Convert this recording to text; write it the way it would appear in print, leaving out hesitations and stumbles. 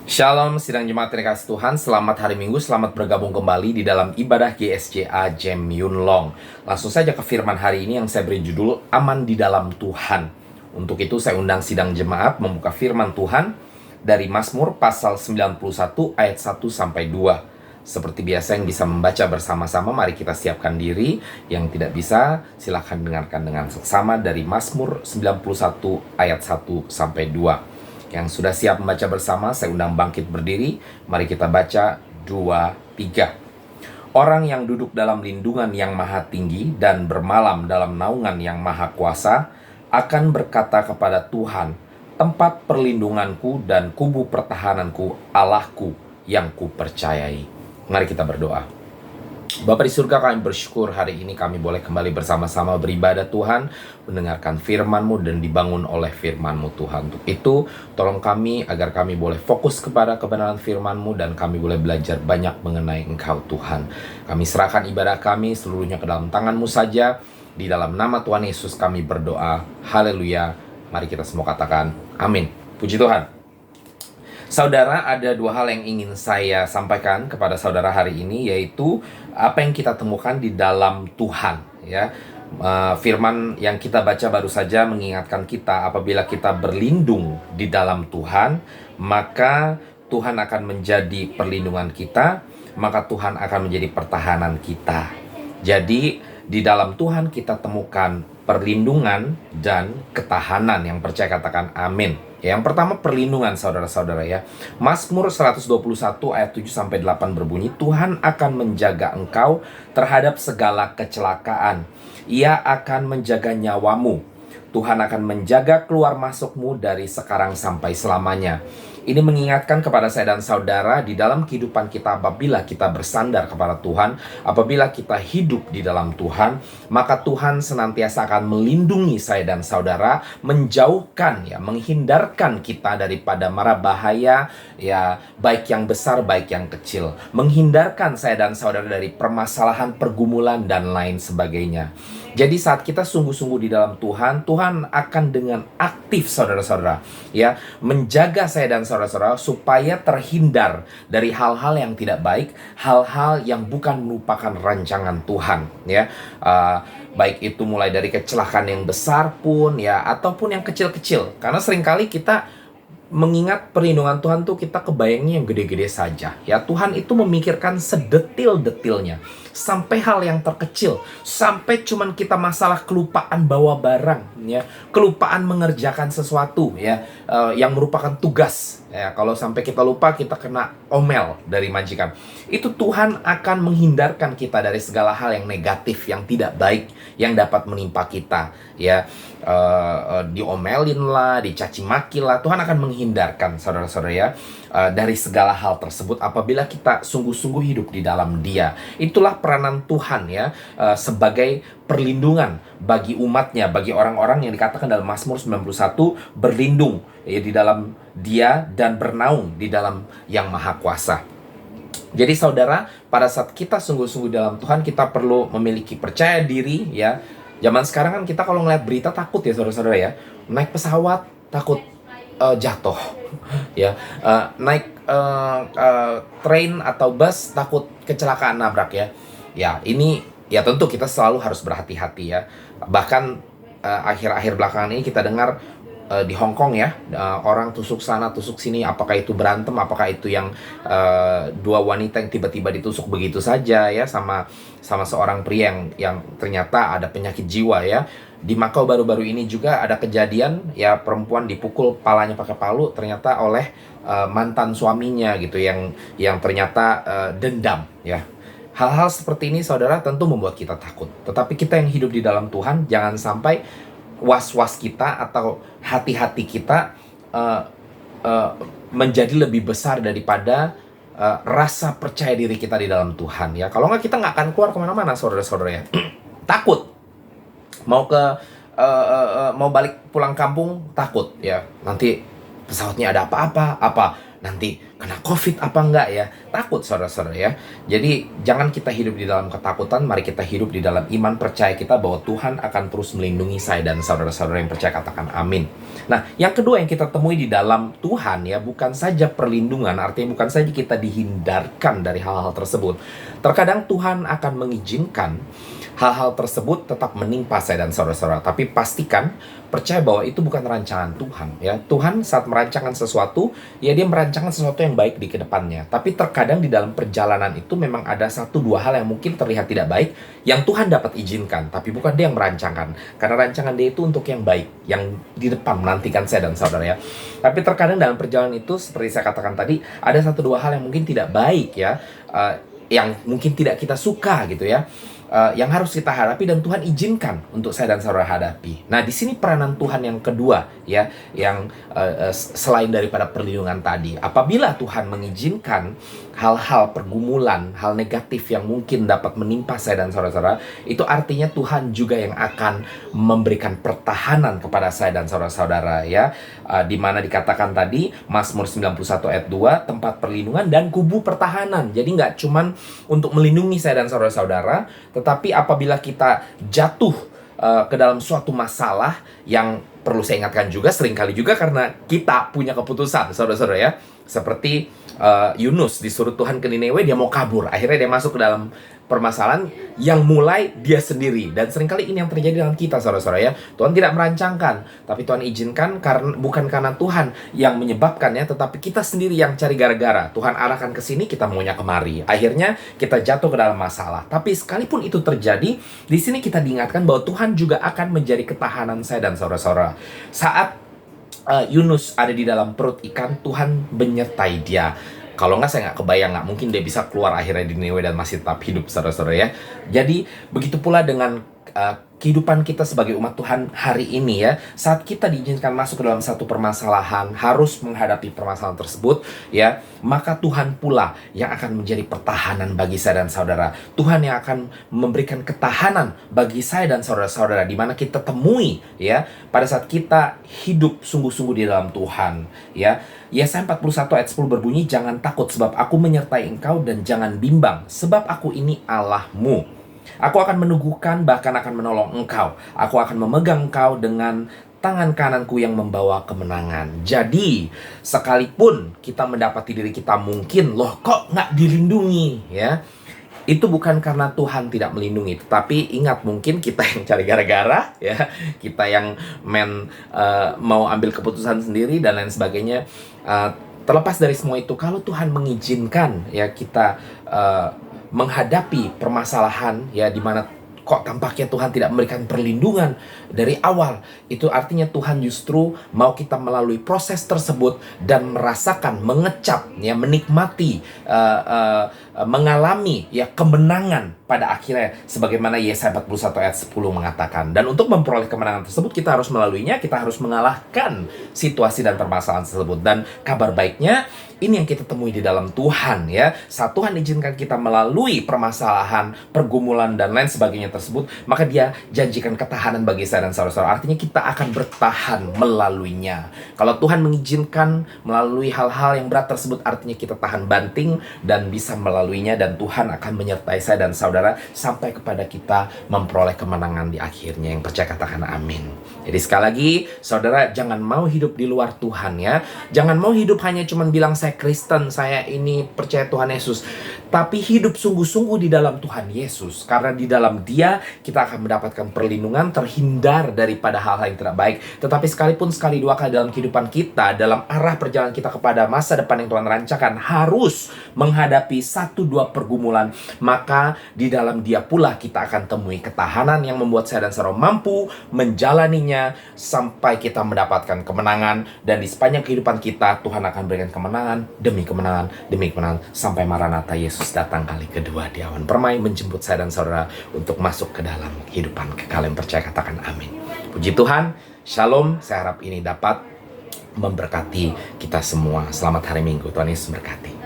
Shalom, sidang jemaat yang dikasihi Tuhan. Selamat hari Minggu, selamat bergabung kembali di dalam ibadah GSJA Jem Yun Long. Langsung saja ke firman hari ini yang saya beri judul Aman di dalam Tuhan. Untuk itu saya undang sidang jemaat membuka firman Tuhan dari Mazmur pasal 91 ayat 1 sampai 2. Seperti biasa yang bisa membaca bersama-sama, mari kita siapkan diri. Yang tidak bisa, silakan dengarkan dengan seksama dari Mazmur 91 ayat 1 sampai 2. Yang sudah siap membaca bersama, saya undang bangkit berdiri. Mari kita baca 2, 3. Orang yang duduk dalam lindungan yang maha tinggi dan bermalam dalam naungan yang maha kuasa akan berkata kepada Tuhan, tempat perlindunganku dan kubu pertahananku, Allahku yang kupercayai. Mari kita berdoa. Bapa di surga, kami bersyukur hari ini kami boleh kembali bersama-sama beribadah Tuhan, mendengarkan firman-Mu dan dibangun oleh firman-Mu Tuhan. Untuk itu, tolong kami agar kami boleh fokus kepada kebenaran firman-Mu dan kami boleh belajar banyak mengenai Engkau Tuhan. Kami serahkan ibadah kami seluruhnya ke dalam tangan-Mu saja. Di dalam nama Tuhan Yesus kami berdoa. Haleluya. Mari kita semua katakan amin. Puji Tuhan. Saudara, ada dua hal yang ingin saya sampaikan kepada saudara hari ini, yaitu apa yang kita temukan di dalam Tuhan, ya. Firman yang kita baca baru saja mengingatkan kita, apabila kita berlindung di dalam Tuhan, maka Tuhan akan menjadi perlindungan kita, maka Tuhan akan menjadi pertahanan kita. Jadi di dalam Tuhan kita temukan perlindungan dan ketahanan. Yang percaya katakan amin. Yang pertama, perlindungan, saudara-saudara, ya. Mazmur 121 ayat 7 sampai 8 berbunyi, Tuhan akan menjaga engkau terhadap segala kecelakaan. Ia akan menjaga nyawamu. Tuhan akan menjaga keluar masukmu dari sekarang sampai selamanya. Ini mengingatkan kepada saya dan saudara di dalam kehidupan kita, apabila kita bersandar kepada Tuhan, apabila kita hidup di dalam Tuhan, maka Tuhan senantiasa akan melindungi saya dan saudara, menjauhkan, ya, menghindarkan kita daripada mara bahaya, ya, baik yang besar, baik yang kecil, menghindarkan saya dan saudara dari permasalahan, pergumulan, dan lain sebagainya. Jadi saat kita sungguh-sungguh di dalam Tuhan, Tuhan akan dengan aktif, saudara-saudara, ya, menjaga saya dan saudara-saudara supaya terhindar dari hal-hal yang tidak baik, hal-hal yang bukan merupakan rancangan Tuhan, ya. Baik itu mulai dari kecelakaan yang besar pun, ya, ataupun yang kecil-kecil. Karena seringkali kita mengingat perlindungan Tuhan tuh kita kebayangnya yang gede-gede saja, ya. Tuhan itu memikirkan sedetil-detilnya, sampai hal yang terkecil, sampai cuman kita masalah kelupaan bawa barang, ya, kelupaan mengerjakan sesuatu, ya, yang merupakan tugas, ya. Kalau sampai kita lupa, kita kena omel dari majikan. Itu Tuhan akan menghindarkan kita dari segala hal yang negatif, yang tidak baik, yang dapat menimpa kita, ya. Diomelin lah, dicaci maki lah, Tuhan akan menghindarkan, saudara-saudara, ya, dari segala hal tersebut apabila kita sungguh-sungguh hidup di dalam Dia. Itulah peranan Tuhan, ya, sebagai perlindungan bagi umatnya, bagi orang-orang yang dikatakan dalam Mazmur 91 berlindung, ya, di dalam Dia dan bernaung di dalam Yang Maha Kuasa. Jadi saudara, pada saat kita sungguh-sungguh dalam Tuhan, kita perlu memiliki percaya diri, ya. Zaman sekarang kan kita kalau ngeliat berita takut, ya, saudara-saudara, ya. Naik pesawat takut jatuh, ya. Naik train atau bus takut kecelakaan, nabrak, ya. Ya, ini, ya, tentu kita selalu harus berhati-hati, ya. Bahkan akhir-akhir belakangan ini kita dengar di Hong Kong, ya, orang tusuk sana tusuk sini. Apakah itu berantem, apakah itu yang dua wanita yang tiba-tiba ditusuk begitu saja, ya, sama seorang pria yang ternyata ada penyakit jiwa, ya. Di Makau baru-baru ini juga ada kejadian, ya, perempuan dipukul palanya pakai palu ternyata oleh mantan suaminya, gitu, yang ternyata dendam, ya. Hal-hal seperti ini, saudara, tentu membuat kita takut. Tetapi kita yang hidup di dalam Tuhan, jangan sampai was-was kita atau hati-hati kita menjadi lebih besar daripada rasa percaya diri kita di dalam Tuhan, ya. Kalau nggak, kita nggak akan keluar kemana-mana, saudara-saudara, ya. Takut mau balik pulang kampung, takut, ya, nanti pesawatnya ada apa-apa, nanti kena COVID apa enggak ya? Takut saudara-saudara ya. Jadi jangan kita hidup di dalam ketakutan, mari kita hidup di dalam iman percaya kita bahwa Tuhan akan terus melindungi saya dan saudara-saudara yang percaya, katakan amin. Nah, yang kedua yang kita temui di dalam Tuhan ya, bukan saja perlindungan, artinya bukan saja kita dihindarkan dari hal-hal tersebut. Terkadang Tuhan akan mengizinkan hal-hal tersebut tetap menimpa saya dan saudara-saudara. Tapi pastikan, percaya bahwa itu bukan rancangan Tuhan ya. Tuhan saat merancangkan sesuatu, ya dia merancangkan sesuatu yang baik di kedepannya. Tapi terkadang di dalam perjalanan itu memang ada 1-2 hal yang mungkin terlihat tidak baik, yang Tuhan dapat izinkan, tapi bukan dia yang merancangkan. Karena rancangan dia itu untuk yang baik, yang di depan menantikan saya dan saudara ya. Tapi terkadang dalam perjalanan itu, seperti saya katakan tadi, ada 1-2 hal yang mungkin tidak baik ya, yang mungkin tidak kita suka gitu ya, yang harus kita hadapi dan Tuhan izinkan untuk saya dan saudara hadapi. Nah, di sini peranan Tuhan yang kedua ya, yang selain daripada perlindungan tadi. Apabila Tuhan mengizinkan hal-hal pergumulan, hal negatif yang mungkin dapat menimpa saya dan saudara-saudara, itu artinya Tuhan juga yang akan memberikan pertahanan kepada saya dan saudara-saudara ya. Di mana dikatakan tadi Mazmur 91 ayat 2, tempat perlindungan dan kubu pertahanan. Jadi nggak cuman untuk melindungi saya dan saudara-saudara, tetapi apabila kita jatuh ke dalam suatu masalah, yang perlu saya ingatkan juga, seringkali juga karena kita punya keputusan saudara-saudara ya. Seperti Yunus disuruh Tuhan ke Niniwe, dia mau kabur, akhirnya dia masuk ke dalam permasalahan yang mulai dia sendiri. Dan seringkali ini yang terjadi dalam kita saudara-saudara ya. Tuhan tidak merancangkan, tapi Tuhan izinkan karena bukan karena Tuhan yang menyebabkannya, tetapi kita sendiri yang cari gara-gara. Tuhan arahkan ke sini, kita maunya kemari. Akhirnya kita jatuh ke dalam masalah. Tapi sekalipun itu terjadi, di sini kita diingatkan bahwa Tuhan juga akan menjadi ketahanan saya dan saudara-saudara. Saat Yunus ada di dalam perut ikan, Tuhan menyertai dia. Kalau nggak, saya nggak kebayang, nggak mungkin dia bisa keluar akhirnya di Niniwe dan masih tetap hidup saudara-saudara ya. Jadi begitu pula dengan kehidupan kita sebagai umat Tuhan hari ini ya. Saat kita diizinkan masuk ke dalam satu permasalahan, harus menghadapi permasalahan tersebut ya, maka Tuhan pula yang akan menjadi pertahanan bagi saya dan saudara. Tuhan yang akan memberikan ketahanan bagi saya dan saudara-saudara, di mana kita temui ya pada saat kita hidup sungguh-sungguh di dalam Tuhan ya. Yesaya 41 ayat 10 berbunyi, jangan takut sebab aku menyertai engkau, dan jangan bimbang sebab aku ini Allahmu. Aku akan meneguhkan, bahkan akan menolong engkau. Aku akan memegang engkau dengan tangan kananku yang membawa kemenangan. Jadi, sekalipun kita mendapati diri kita mungkin, loh kok nggak dilindungi ya, itu bukan karena Tuhan tidak melindungi, tetapi ingat, mungkin kita yang cari gara-gara ya, kita yang mau ambil keputusan sendiri dan lain sebagainya. Terlepas dari semua itu, kalau Tuhan mengizinkan ya kita menghadapi permasalahan ya, di mana kok tampaknya Tuhan tidak memberikan perlindungan dari awal, itu artinya Tuhan justru mau kita melalui proses tersebut dan merasakan, mengecap ya, menikmati, mengalami ya kemenangan pada akhirnya, sebagaimana Yesaya 41 ayat 10 mengatakan. Dan untuk memperoleh kemenangan tersebut, kita harus melaluinya, kita harus mengalahkan situasi dan permasalahan tersebut. Dan kabar baiknya, ini yang kita temui di dalam Tuhan ya. Saat Tuhan izinkan kita melalui permasalahan, pergumulan dan lain sebagainya tersebut, maka Dia janjikan ketahanan bagi saya dan saudara-saudara. Artinya kita akan bertahan melaluinya. Kalau Tuhan mengizinkan melalui hal-hal yang berat tersebut, artinya kita tahan banting dan bisa melaluinya, dan Tuhan akan menyertai saya dan saudara sampai kepada kita memperoleh kemenangan di akhirnya. Yang percaya katakan amin. Jadi sekali lagi, saudara, jangan mau hidup di luar Tuhan ya. Jangan mau hidup hanya cuman bilang saya Kristen, saya ini percaya Tuhan Yesus, tapi hidup sungguh-sungguh di dalam Tuhan Yesus. Karena di dalam Dia kita akan mendapatkan perlindungan, terhindar daripada hal-hal yang tidak baik. Tetapi sekalipun sekali dua kali dalam kehidupan kita, dalam arah perjalanan kita kepada masa depan yang Tuhan rancangkan, harus menghadapi 1-2 pergumulan, maka di dalam Dia pula kita akan temui ketahanan yang membuat saya dan saudara mampu menjalaninya sampai kita mendapatkan kemenangan. Dan di sepanjang kehidupan kita, Tuhan akan berikan kemenangan demi kemenangan demi kemenangan sampai Maranatha, Yesus datang kali kedua di awan permai menjemput saya dan saudara untuk masuk ke dalam kehidupan kekal. Yang percaya katakan amin. Puji Tuhan. Shalom. Saya harap ini dapat memberkati kita semua. Selamat hari Minggu. Tuhan Yesus memberkati.